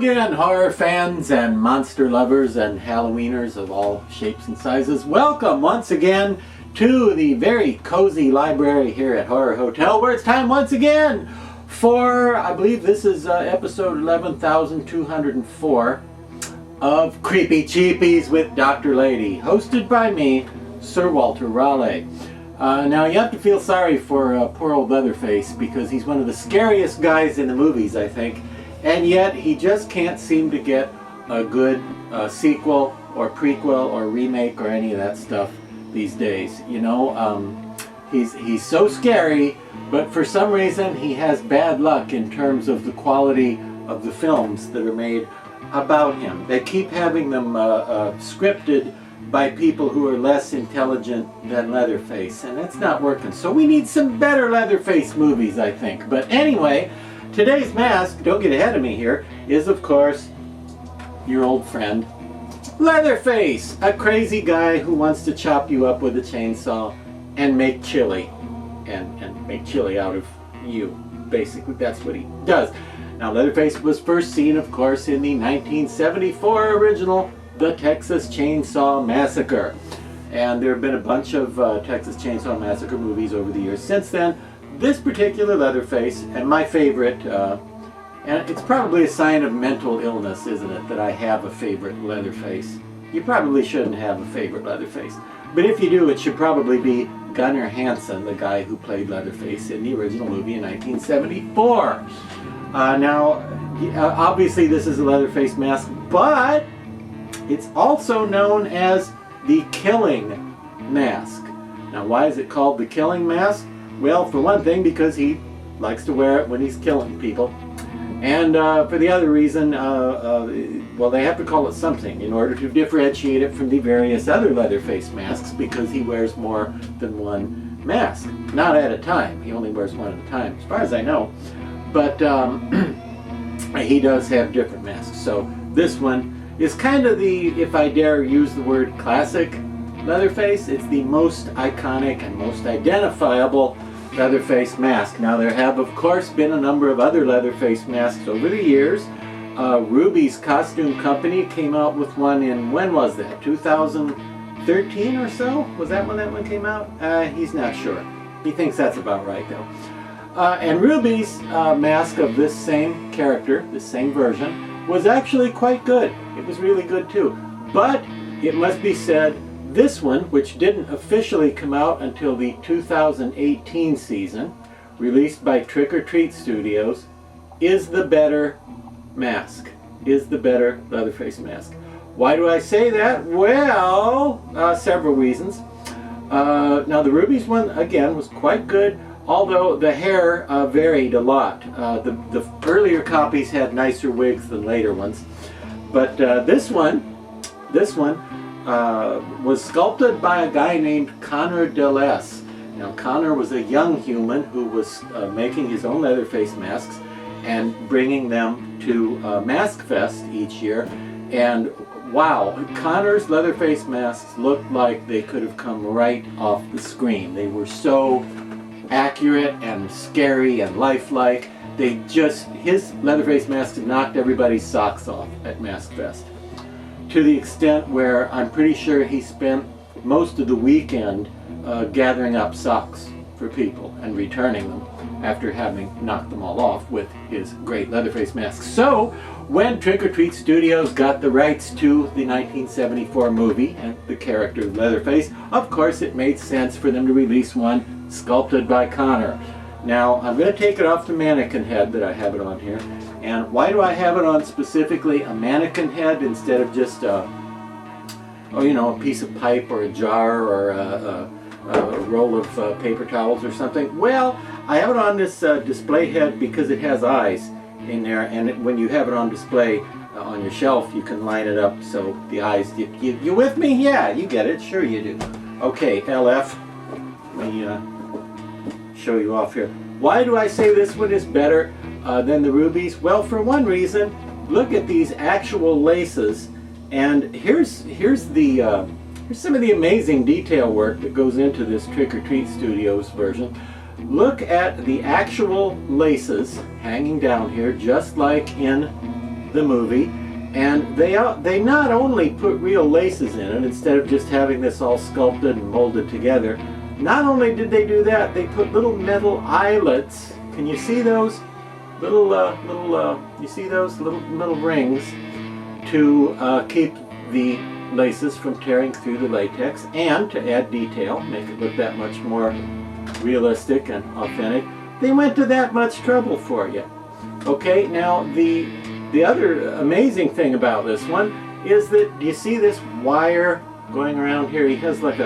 again, horror fans and monster lovers and Halloweeners of all shapes and sizes. Welcome once again to the very cozy library here at Horror Hotel, where it's time once again for, I believe this is episode 11,204 of Creepy Cheapies with Dr. Lady, hosted by me, Sir Walter Raleigh. Now you have to feel sorry for poor old Leatherface, because he's one of the scariest guys in the movies, I think. And yet he just can't seem to get a good sequel or prequel or remake or any of that stuff these days. You know, he's so scary, but for some reason he has bad luck in terms of the quality of the films that are made about him. They keep having them scripted by people who are less intelligent than Leatherface, and it's not working. So we need some better Leatherface movies, I think. But anyway, today's mask, don't get ahead of me here, is of course your old friend Leatherface, a crazy guy who wants to chop you up with a chainsaw and make chili, and make chili out of you. Basically, that's what he does. Now, Leatherface was first seen, of course, in the 1974 original The Texas Chainsaw Massacre. And there have been a bunch of Texas Chainsaw Massacre movies over the years since then. This particular Leatherface, and my favorite, and it's probably a sign of mental illness, isn't it, that I have a favorite Leatherface. You probably shouldn't have a favorite Leatherface. But if you do, it should probably be Gunnar Hansen, the guy who played Leatherface in the original movie in 1974. Now, obviously this is a Leatherface mask, but it's also known as the Killing Mask. Now, why is it called the Killing Mask? Well, for one thing, because he likes to wear it when he's killing people. And for the other reason, well, they have to call it something in order to differentiate it from the various other Leatherface masks, because he wears more than one mask. Not at a time. He only wears one at a time, as far as I know. But he does have different masks. So this one is kind of the, if I dare use the word, classic Leatherface. It's the most iconic and most identifiable Leatherface mask. Now, there have, of course, been a number of other Leatherface masks over the years. Ruby's Costume Company came out with one in, when was that? 2013 or so? Was that when that one came out? He's not sure. He thinks that's about right, though. And Ruby's mask of this same character, this same version, was actually quite good. It was really good too. But it must be said, this one, which didn't officially come out until the 2018 season, released by Trick or Treat Studios, is the better mask, is the better Leatherface mask. Why do I say that? Well, several reasons. Now, the Ruby's one, again, was quite good, although the hair varied a lot. The earlier copies had nicer wigs than later ones. But this one was sculpted by a guy named Connor Deless. Now, Connor was a young human who was making his own Leatherface masks and bringing them to Mask Fest each year. And wow, Connor's Leatherface masks looked like they could have come right off the screen. They were so accurate and scary and lifelike. His Leatherface masks knocked everybody's socks off at Mask Fest, to the extent where I'm pretty sure he spent most of the weekend gathering up socks for people and returning them after having knocked them all off with his great Leatherface masks. So when Trick or Treat Studios got the rights to the 1974 movie and the character Leatherface, of course it made sense for them to release one sculpted by Connor. Now, I'm going to take it off the mannequin head that I have it on here. And why do I have it on specifically a mannequin head instead of just a piece of pipe or a jar or a roll of paper towels or something? Well, I have it on this display head because it has eyes in there, and when you have it on display on your shelf, you can line it up so the eyes, you with me? Yeah, you get it. Sure you do. Okay, LF, let me show you off here. Why do I say this one is better than the Rubies? Well, for one reason, look at these actual laces, and here's some of the amazing detail work that goes into this Trick or Treat Studios version. Look at the actual laces hanging down here, just like in the movie, and they not only put real laces in it instead of just having this all sculpted and molded together. Not only did they do that, they put little metal eyelets. Can you see those you see those little metal rings to keep the laces from tearing through the latex, and to add detail, make it look that much more realistic and authentic. They went to that much trouble for you. Okay, now the other amazing thing about this one is that, do you see this wire going around here? He has like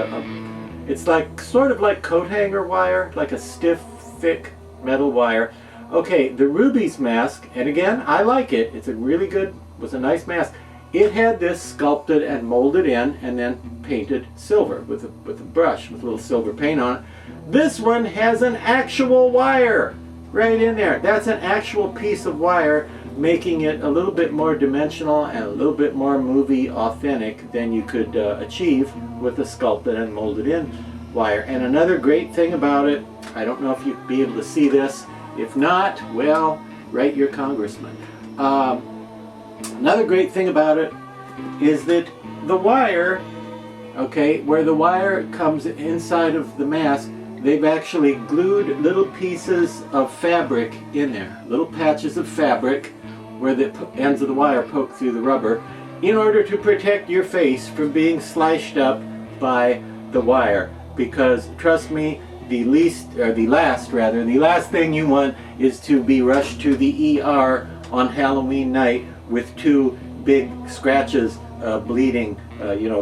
it's like sort of like coat hanger wire, like a stiff, thick metal wire. Okay, the Ruby's mask, and again, I like it. It's a really good, was a nice mask. It had this sculpted and molded in and then painted silver with a brush with a little silver paint on it. This one has an actual wire right in there. That's an actual piece of wire, making it a little bit more dimensional and a little bit more movie authentic than you could achieve with a sculpted and molded in wire. And another great thing about it, I don't know if you'd be able to see this. If not, well, write your congressman. Another great thing about it is that the wire, okay, where the wire comes inside of the mask, they've actually glued little pieces of fabric in there, little patches of fabric where the ends of the wire poke through the rubber, in order to protect your face from being sliced up by the wire. Because trust me, the last thing you want is to be rushed to the ER on Halloween night with 2 big scratches bleeding,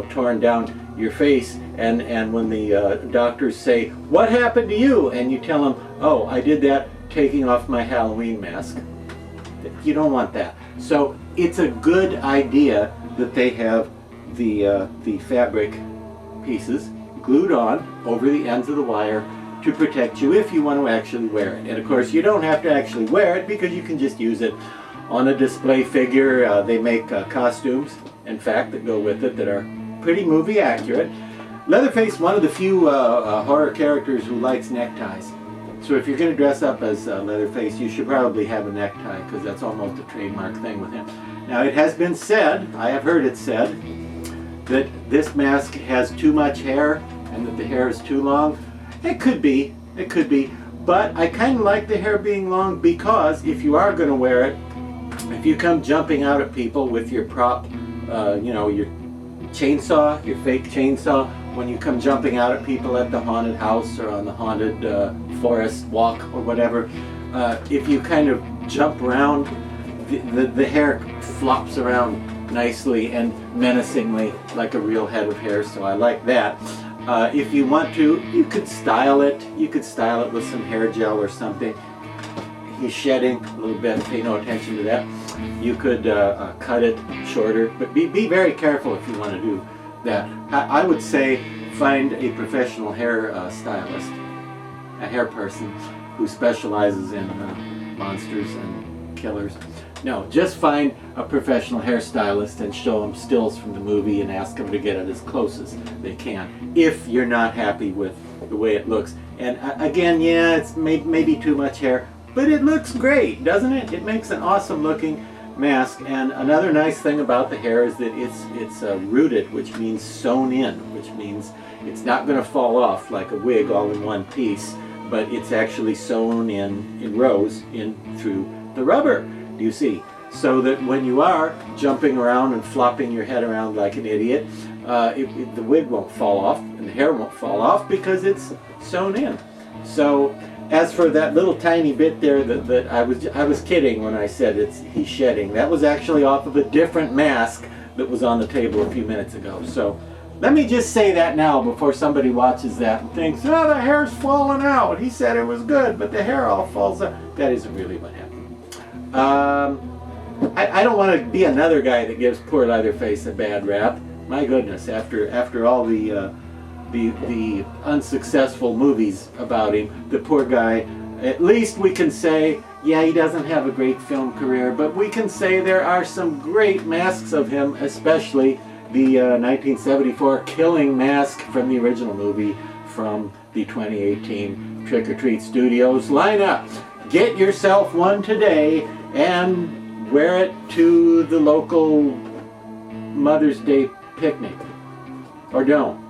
torn down your face, and when the doctors say, "What happened to you?" and you tell them, "Oh, I did that taking off my Halloween mask." You don't want that. So it's a good idea that they have the fabric pieces glued on over the ends of the wire to protect you if you want to actually wear it. And of course, you don't have to actually wear it, because you can just use it on a display figure. They make costumes, in fact, that go with it that are pretty movie accurate. Leatherface, one of the few horror characters who likes neckties. So if you're going to dress up as Leatherface, you should probably have a necktie, because that's almost a trademark thing with him. Now, it has been said, I have heard it said, that this mask has too much hair and that the hair is too long. It could be, but I kind of like the hair being long, because if you are going to wear it, if you come jumping out at people with your prop, your chainsaw, your fake chainsaw, when you come jumping out at people at the haunted house or on the haunted forest walk or whatever, if you kind of jump around, the hair flops around nicely and menacingly like a real head of hair, so I like that. If you want to, you could style it. You could style it with some hair gel or something. He's shedding a little bit, pay no attention to that. You could cut it shorter, but be very careful if you want to do that. I would say find a professional hair stylist, a hair person who specializes in monsters and killers. No, just find a professional hairstylist and show them stills from the movie and ask them to get it as close as they can, if you're not happy with the way it looks. And again, yeah, it's maybe too much hair, but it looks great, doesn't it? It makes an awesome looking mask. And another nice thing about the hair is that it's rooted, which means sewn in, which means it's not going to fall off like a wig all in one piece, but it's actually sewn in rows in through the rubber. Do you see? So that when you are jumping around and flopping your head around like an idiot, the wig won't fall off and the hair won't fall off, because it's sewn in. So as for that little tiny bit there that I was kidding when I said he's shedding. That was actually off of a different mask that was on the table a few minutes ago. So let me just say that now before somebody watches that and thinks, "Oh, the hair's falling out. He said it was good, but the hair all falls out." That isn't really what happened. I don't want to be another guy that gives poor Leatherface a bad rap. My goodness, after all the unsuccessful movies about him, the poor guy, at least we can say, yeah, he doesn't have a great film career, but we can say there are some great masks of him, especially the 1974 killing mask from the original movie from the 2018 Trick or Treat Studios lineup. Get yourself one today and wear it to the local Mother's Day picnic. Or don't.